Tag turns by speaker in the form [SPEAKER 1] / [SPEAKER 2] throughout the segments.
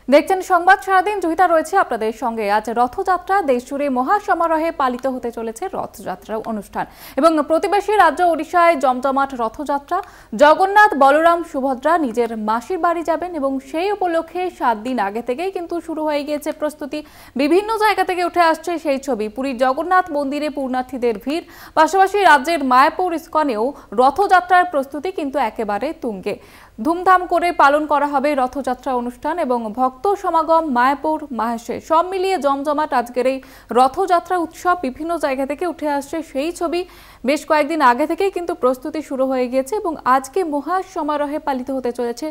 [SPEAKER 1] দেখছেন সংবাদ সারাদিন। জয়িতা রয়েছে আপনাদের সঙ্গে। আজ রথযাত্রা দেশজুড়ে মহাসমারোহে পালিত হতে চলেছে রথযাত্রা অনুষ্ঠান এবং প্রতিবেশী রাজ্য ওড়িশায় জমজমাট রথযাত্রা। জগন্নাথ, বলরাম, সুভদ্রা নিজের মাসির বাড়ি যাবেন এবং সেই উপলক্ষে 7 দিন আগে থেকেই কিন্তু শুরু হয়ে গিয়েছে প্রস্তুতি। বিভিন্ন জায়গা থেকে উঠে আসছে সেই ছবি। পুরীর জগন্নাথ মন্দিরে পূর্ণার্থীদের ভিড়, পাশাপাশি রাজ্যের মায়াপুর ইস্কনেও রথযাত্রার প্রস্তুতি কিন্তু একেবারে তুঙ্গে। ধুমধাম করে পালন করা হবে রথযাত্রা অনুষ্ঠান এবং ভক্ত সমাগম মায়াপুর মাহেশে। সব মিলিয়ে জমজমাট আজকের এই রথযাত্রা উৎসব। বিভিন্ন জায়গা থেকে উঠে আসছে সেই ছবি। বেশ কয়েকদিন আগে থেকেই কিন্তু প্রস্তুতি শুরু হয়ে গিয়েছে এবং আজকে মহাসমারোহে পালিত হতে চলেছে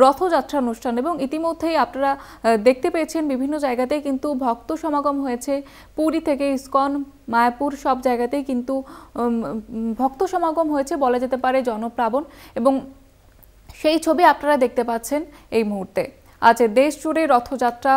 [SPEAKER 1] রথযাত্রা অনুষ্ঠান এবং ইতিমধ্যেই আপনারা দেখতে পেয়েছেন বিভিন্ন জায়গাতেই কিন্তু ভক্ত সমাগম হয়েছে। পুরী থেকে ইস্কন, মায়াপুর সব জায়গাতেই কিন্তু ভক্ত সমাগম হয়েছে বলা যেতে পারে জনপ্লাবন এবং সেই ছবি আপনারা দেখতে পাচ্ছেন এই মুহূর্তে। আজ দেশ জুড়ে রথযাত্রা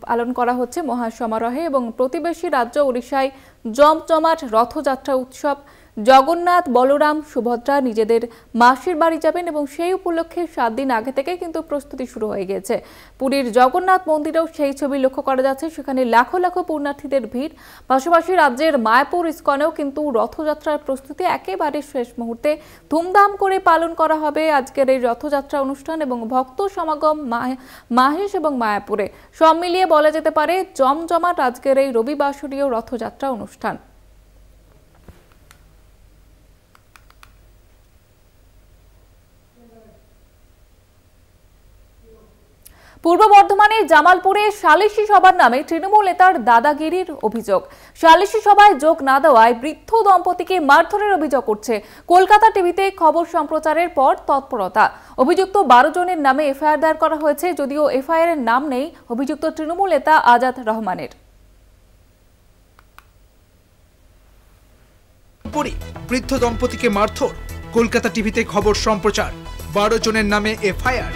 [SPEAKER 1] পালন করা হচ্ছে মহাসমারোহে এবং প্রতিবেশী রাজ্য ওড়িশায় জমজমাট রথযাত্রা উৎসব। জগন্নাথ, বলরাম, সুভদ্রা নিজেদের মাসির বাড়ি যাবেন এবং সেই উপলক্ষে 7 দিন আগে থেকে কিন্তু প্রস্তুতি শুরু হয়ে গেছে। পুরীর জগন্নাথ মন্দিরেও সেই ছবি লক্ষ্য করা যাচ্ছে। সেখানে লাখো লাখো পূর্ণার্থীদের ভিড়। পাশাপাশি রাজ্যের মায়াপুর ইস্কনেও কিন্তু রথযাত্রার প্রস্তুতি একেবারে শেষ মুহূর্তে। ধুমধাম করে পালন করা হবে আজকের এই রথযাত্রা অনুষ্ঠান এবং ভক্ত সমাগম মাহেশ এবং মায়াপুরে। সব মিলিয়ে বলা যেতে পারে জমজমাট আজকের এই রবিবাসরীয় রথযাত্রা অনুষ্ঠান। পূর্ব বর্ধমানের জামালপুরে সালিশি সভার নামে তৃণমূল নেতার দাদাগিরির অভিযোগ। সালিশি সভায় যোগ না দেওয়ায় বৃদ্ধ দম্পতিকে মারধরের অভিযোগ করছে। কলকাতা টিভিতে খবর সম্প্রচারের পর তৎপরতা। অভিযুক্ত 12 জনের নামে এফআইআর দায়ের করা হয়েছে, যদিও এফআইআর এর নাম নেই অভিযুক্ত তৃণমূল নেতা আজাদ রহমানের।
[SPEAKER 2] বৃদ্ধ দম্পতিকে মারধর, কলকাতা টিভিতে খবর সম্প্রচার, 12 জনের নামে এফআইআর।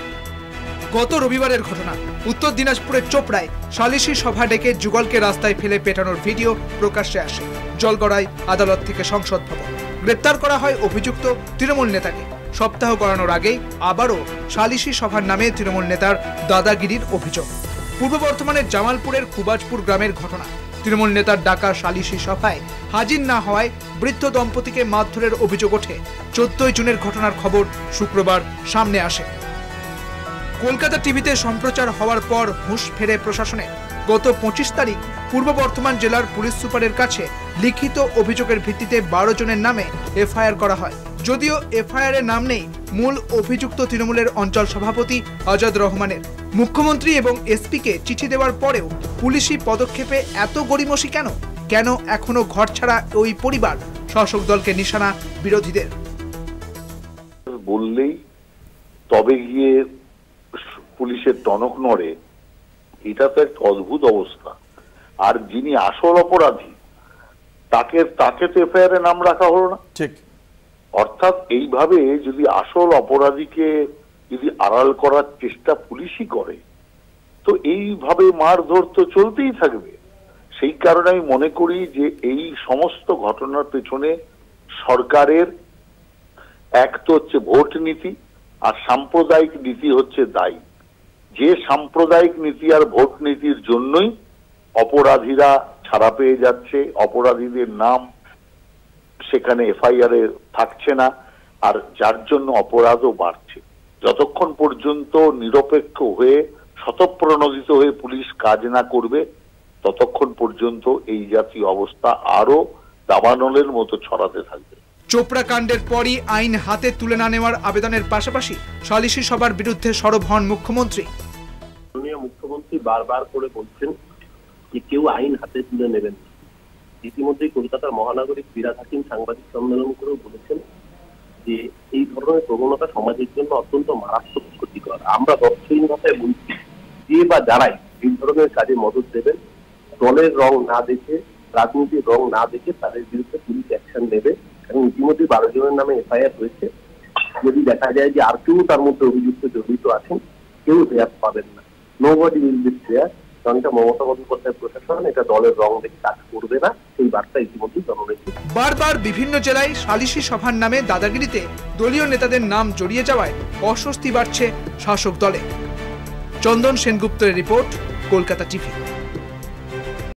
[SPEAKER 2] গত রবিবারের ঘটনা। উত্তর দিনাজপুরের চোপড়ায় সালিশি সভা ডেকে যুগলকে রাস্তায় ফেলে পেটানোর ভিডিও প্রকাশ্যে আসে। জলগড়ায় আদালত থেকে সংসদ ভবন। গ্রেপ্তার করা হয় অভিযুক্ত তৃণমূল নেতাকে। সপ্তাহ গড়ানোর আগেই আবারও সালিশি সভার নামে তৃণমূল নেতার দাদাগিরির অভিযোগ। পূর্ব বর্ধমানের জামালপুরের কুবাজপুর গ্রামের ঘটনা। তৃণমূল নেতার ডাকা সালিশি সভায় হাজির না হওয়ায় বৃদ্ধ দম্পতিকে মারধরের অভিযোগ ওঠে। 14 জুনের ঘটনার খবর শুক্রবার সামনে আসে। কলকাতা টিভিতে সম্প্রচার হওয়ার পর হুঁশ ফেরে প্রশাসনে। গত 25 তারিখ পূর্ব বর্ধমান জেলার পুলিশ সুপারের কাছে লিখিত অভিযোগের ভিত্তিতে 12 জনের নামে এফআইআর করা হয়। যদিও এফআইআর এর নাম নেই মূল অভিযুক্ত তৃণমূলের অঞ্চল সভাপতি আজাদ রহমানের। মুখ্যমন্ত্রী এবং এসপিকে চিঠি দেওয়ার পরেও পুলিশি পদক্ষেপে এত গড়িমসি কেন? কেন এখনো ঘর ছাড়া ওই পরিবার? শাসক দলকে নিশানা বিরোধীদের।
[SPEAKER 3] বললেই তবে গিয়ে পুলিশের টনক নড়ে, এটা তো একটা অদ্ভুত অবস্থা। আর যিনি আসল অপরাধী তাকে তো এফআইআর এ নাম রাখা হলো না।
[SPEAKER 4] ঠিক।
[SPEAKER 3] অর্থাৎ এইভাবে যদি আসল অপরাধীকে যদি আড়াল করার চেষ্টা পুলিশই করে, তো এইভাবে মারধর তো চলতেই থাকবে। সেই কারণে আমি মনে করি যে এই সমস্ত ঘটনার পেছনে সরকারের এক তো হচ্ছে ভোট নীতি আর সাম্প্রদায়িক নীতি হচ্ছে দায়ী। যে সাম্প্রদায়িক নীতি আর ভোট নীতির জন্যই অপরাধীরা ছাড়া পেয়ে যাচ্ছে, অপরাধীদের নাম সেখানে এফআইআর এ থাকছে না, আর যার জন্য অপরাধও বাড়ছে। যতক্ষণ পর্যন্ত নিরপেক্ষ হয়ে স্বতঃপ্রণোদিত হয়ে পুলিশ কাজ না করবে, ততক্ষণ পর্যন্ত এই জাতীয় অবস্থা আরো দাবানলের মতো ছড়াতে থাকবে।
[SPEAKER 2] চোপড়া কাণ্ডের পরই আইন হাতে তুলে না নেওয়ার আবেদনের পাশাপাশি সালিশি সভার বিরুদ্ধে সরব হন মুখ্যমন্ত্রী।
[SPEAKER 5] মুখ্যমন্ত্রী বারবার করে বলছেন যে কেউ আইন হাতে তুলে নেবেন। ইতিমধ্যেই কলকাতার মহানগরী ফিরাদ হাকিম সাংবাদিক সম্মেলন করেও বলেছেন যে এই ধরনের প্রবণতা সমাজের জন্য অত্যন্ত মারাত্মক ক্ষতিকর। আমরা দর্শহীন ভাষায় বলছি, যে বা যারাই এই ধরনের কাজে মদত দেবেন, দলের রং না দেখে, রাজনীতির রং না দেখে তাদের বিরুদ্ধে পুলিশ অ্যাকশন নেবে। এবং ইতিমধ্যে 12 জনের নামে এফআইআর হয়েছে। যদি দেখা যায় যে আর কেউ তার মধ্যে অভিযুক্ত জড়িত আছেন, কেউ রেয়ার পাবেন না। Nobody will be fair. কারণ এটা মমতা বন্দ্যোপাধ্যায়ের প্রশাসন, এটা দলের রং দেখে কাজ করবে না, সেই বার্তা ইতিমধ্যে জননেত্রী।
[SPEAKER 2] বারবার বিভিন্ন জেলায় সালিশি সভার নামে দাদাগিরিতে দলীয় নেতাদের নাম জড়িয়ে যাওয়ায় অস্বস্তি বাড়ছে শাসক দলে। চন্দন সেনগুপ্তের রিপোর্ট, কলকাতা টিভি।